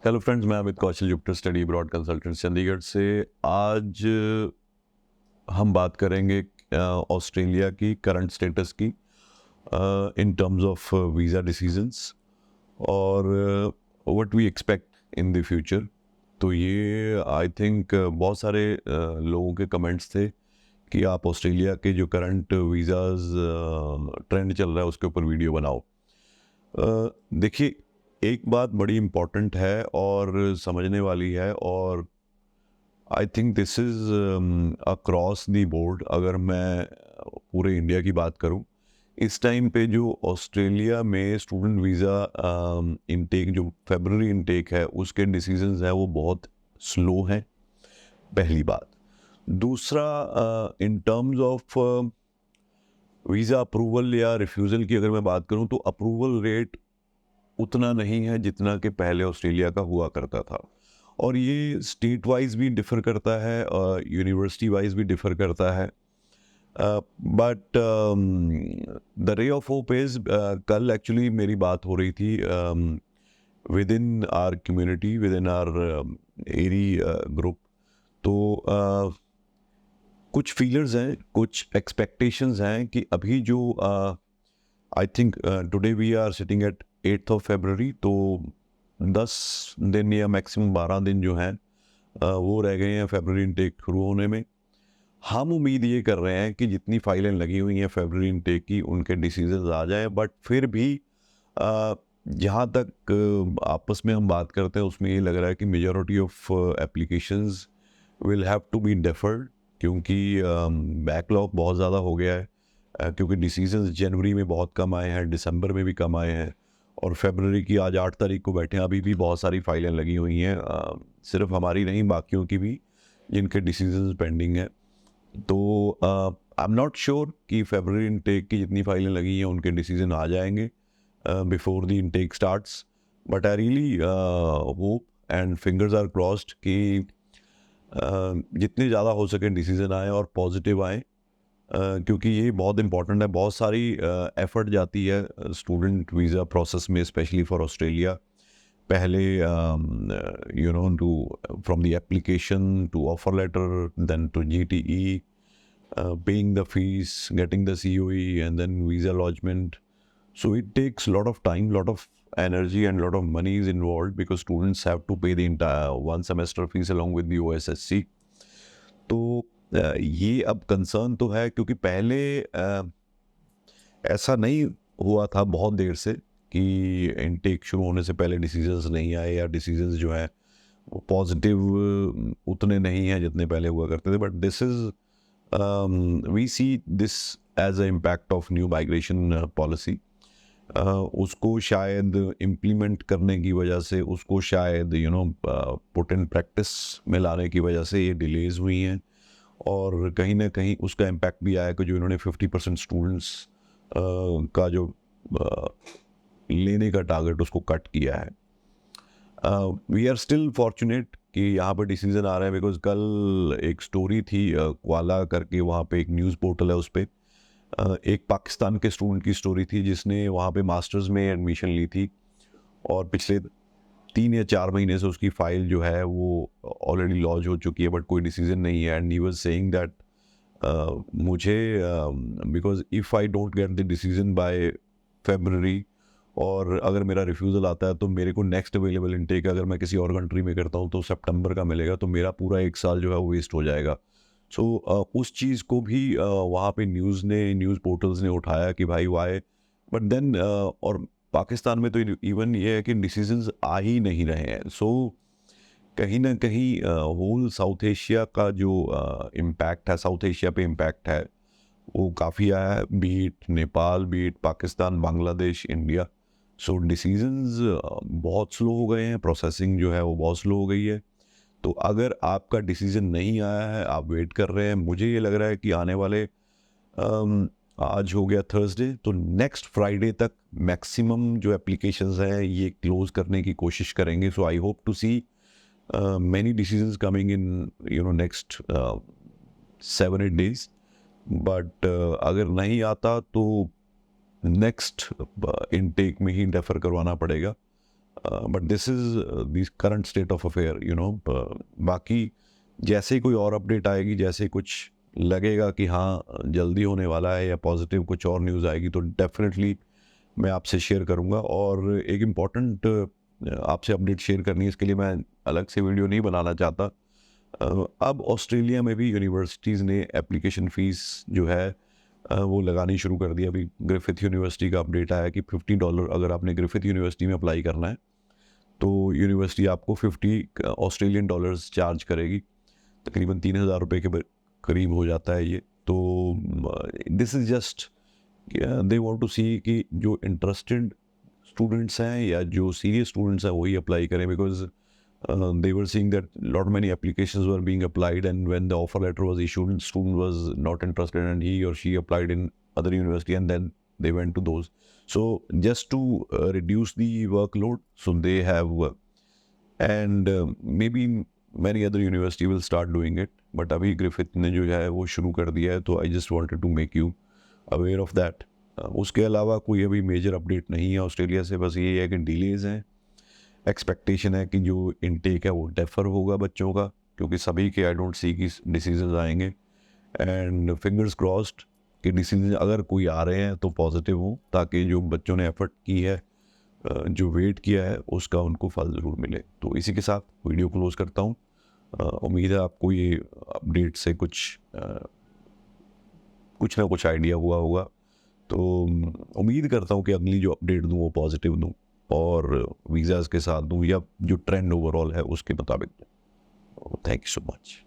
Hello friends, मैं Amit Kaushal, Jupiter study abroad consultant Chandigarh से। आज हम बात करेंगे ऑस्ट्रेलिया की करंट स्टेटस की in terms of visa decisions और what we expect in the future. तो ये आई थिंक बहुत सारे लोगों के कमेंट्स थे कि आप ऑस्ट्रेलिया के जो करंट वीज़ाज ट्रेंड चल रहा है उसके ऊपर वीडियो बनाओ। देखिए, एक बात बड़ी इम्पॉर्टेंट है और समझने वाली है, और I think this is across the board. अगर मैं पूरे इंडिया की बात करूं, इस टाइम पे जो ऑस्ट्रेलिया में स्टूडेंट वीज़ा इनटेक, जो फेब्रुअरी इनटेक है, उसके डिसीजंस हैं वो बहुत स्लो हैं, पहली बात। दूसरा, इन टर्म्स ऑफ वीज़ा अप्रूवल या रिफ्यूज़ल की अगर मैं बात करूं, तो अप्रूवल रेट उतना नहीं है जितना कि पहले ऑस्ट्रेलिया का हुआ करता था, और ये स्टेट वाइज भी डिफ़र करता है, यूनिवर्सिटी वाइज भी डिफ़र करता है। But the ray of hope is, कल एक्चुअली मेरी बात हो रही थी within our community, within our area group. तो कुछ फीलर्स हैं, कुछ एक्सपेक्टेशंस हैं कि अभी जो I think today we are sitting at 8th of February, तो 10 दिन या मैक्सिमम 12 दिन जो हैं वो रह गए हैं फरवरी इनटेक शुरू होने में। हम उम्मीद ये कर रहे हैं कि जितनी फाइलें लगी हुई हैं फरवरी इनटेक की, उनके डिसीजंस आ जाएं। बट फिर भी जहाँ तक आपस में हम बात करते हैं, उसमें ये लग रहा है कि majority of applications will have to be deferred, क्योंकि बैकलॉग बहुत ज़्यादा हो गया है। क्योंकि डिसीजंस जनवरी में बहुत कम आए हैं, दिसंबर में भी कम आए हैं, और फरवरी की आज 8 तारीख को बैठे हैं, अभी भी बहुत सारी फाइलें लगी हुई हैं, सिर्फ हमारी नहीं, बाकियों की भी, जिनके डिसीजंस पेंडिंग हैं। तो आई एम नॉट श्योर कि फरवरी इनटेक की जितनी फाइलें लगी हैं उनके डिसीजन आ जाएंगे before the intake starts. But I really hope and fingers are crossed कि जितने ज़्यादा हो सके डिसीजन आए और पॉजिटिव आए, क्योंकि ये बहुत इंपॉर्टेंट है। बहुत सारी एफर्ट जाती है स्टूडेंट वीज़ा प्रोसेस में, स्पेशली फॉर ऑस्ट्रेलिया। पहले you know to from the application to offer letter, then to GTE, paying the fees, getting the COE, and then visa lodgement. So it takes a lot of time, lot of energy, and lot of money is involved, because students have to pay the entire one semester fees along with the OSSC. तो ये अब concern तो है, क्योंकि पहले ऐसा नहीं हुआ था बहुत देर से कि इनटेक शुरू होने से पहले डिसीजंस नहीं आए, या डिसीजंस जो हैं वो पॉजिटिव उतने नहीं हैं जितने पहले हुआ करते थे। But this is we see this as a impact of new migration policy. उसको शायद इम्प्लीमेंट करने की वजह से, उसको शायद पुट इन प्रैक्टिस में लाने की वजह से ये डिलेज हुई हैं, और कहीं ना कहीं उसका इम्पैक्ट भी आया कि जो इन्होंने 50% स्टूडेंट्स का जो लेने का टारगेट, उसको कट किया है। वी आर स्टिल फॉर्चुनेट कि यहाँ पर डिसीजन आ रहे हैं, बिकॉज कल एक स्टोरी थी क्वाला करके, वहाँ पे एक न्यूज़ पोर्टल है, उस पर एक पाकिस्तान के स्टूडेंट की स्टोरी थी जिसने वहाँ पे मास्टर्स में एडमिशन ली थी, और पिछले 3 या 4 महीने से उसकी फ़ाइल जो है वो ऑलरेडी लॉन्च हो चुकी है, बट कोई डिसीजन नहीं है। And he was saying that मुझे, because if I don't get the decision by February, और अगर मेरा रिफ्यूज़ल आता है, तो मेरे को नेक्स्ट अवेलेबल इनटेक अगर मैं किसी और कंट्री में करता हूँ तो सितंबर का मिलेगा, तो मेरा पूरा 1 साल जो है वो वेस्ट हो जाएगा। सो उस चीज़ को भी वहाँ पे न्यूज़ पोर्टल्स ने उठाया कि भाई वाई। बट देन और पाकिस्तान में तो इवन ये है कि डिसीजंस आ ही नहीं रहे हैं। सो कहीं ना कहीं होल साउथ एशिया का जो इम्पैक्ट है, साउथ एशिया पे इम्पैक्ट है, वो काफ़ी आया है, be it Nepal, be it Pakistan, Bangladesh, India. So decisions बहुत स्लो हो गए हैं, प्रोसेसिंग जो है वो बहुत स्लो हो गई है। तो अगर आपका डिसीजन नहीं आया है, आप वेट कर रहे हैं, मुझे ये लग रहा है कि आने वाले आज हो गया थर्सडे, तो नेक्स्ट फ्राइडे तक मैक्सिमम जो एप्लीकेशंस हैं ये क्लोज करने की कोशिश करेंगे। So I hope to see many decisions coming in next 7-8 days। But अगर नहीं आता तो नेक्स्ट इनटेक में ही डेफर करवाना पड़ेगा। But this is this current state of affair, you know. बाकी जैसे ही कोई और अपडेट आएगी, जैसे कुछ लगेगा कि हाँ जल्दी होने वाला है या पॉजिटिव कुछ और न्यूज़ आएगी, तो डेफिनेटली मैं आपसे शेयर करूँगा। और एक इम्पॉर्टेंट आपसे अपडेट शेयर करनी है, इसके लिए मैं अलग से वीडियो नहीं बनाना चाहता। अब ऑस्ट्रेलिया में भी यूनिवर्सिटीज़ ने एप्लीकेशन फ़ीस जो है वो लगानी शुरू कर दी। अभी ग्रिफिथ यूनिवर्सिटी का अपडेट आया कि $50 अगर आपने ग्रिफिथ यूनिवर्सिटी में अप्लाई करना है तो यूनिवर्सिटी आपको $50 चार्ज करेगी। तकरीबन 3,000 रुपये के करीब हो जाता है ये। तो this is just they want to see कि जो इंटरेस्टेड स्टूडेंट्स हैं या जो सीरियस स्टूडेंट्स हैं वही अप्लाई करें, because they were seeing that lot many applications were being applied, and when the offer letter was issued, student was not interested and he or she applied in other university, and then they went to those. So just to reduce the workload, so they have and maybe many other university will start doing it, but अभी Griffith ने जो है वो शुरू कर दिया है, तो I just wanted to make you aware of that. उसके अलावा कोई अभी मेजर अपडेट नहीं है ऑस्ट्रेलिया से, बस ये है कि डिलेज हैं। एक्सपेक्टेशन है कि जो इनटेक है वो डेफर होगा बच्चों का, क्योंकि सभी के आई डोंट सी कि डिसीजन आएंगे, एंड फिंगर्स क्रॉस्ड कि डिसीजन अगर कोई आ रहे हैं तो पॉजिटिव हो, ताकि जो बच्चों ने एफर्ट की है, जो वेट किया है, उसका उनको फल ज़रूर मिले। तो इसी के साथ वीडियो क्लोज करता हूँ। उम्मीद है आपको ये अपडेट से कुछ ना कुछ आइडिया हुआ होगा। तो उम्मीद करता हूँ कि अगली जो अपडेट दूँ वो पॉजिटिव दूँ और वीज़ाज़ के साथ दूँ, या जो ट्रेंड ओवरऑल है उसके मुताबिक दूँ। Thank you so much.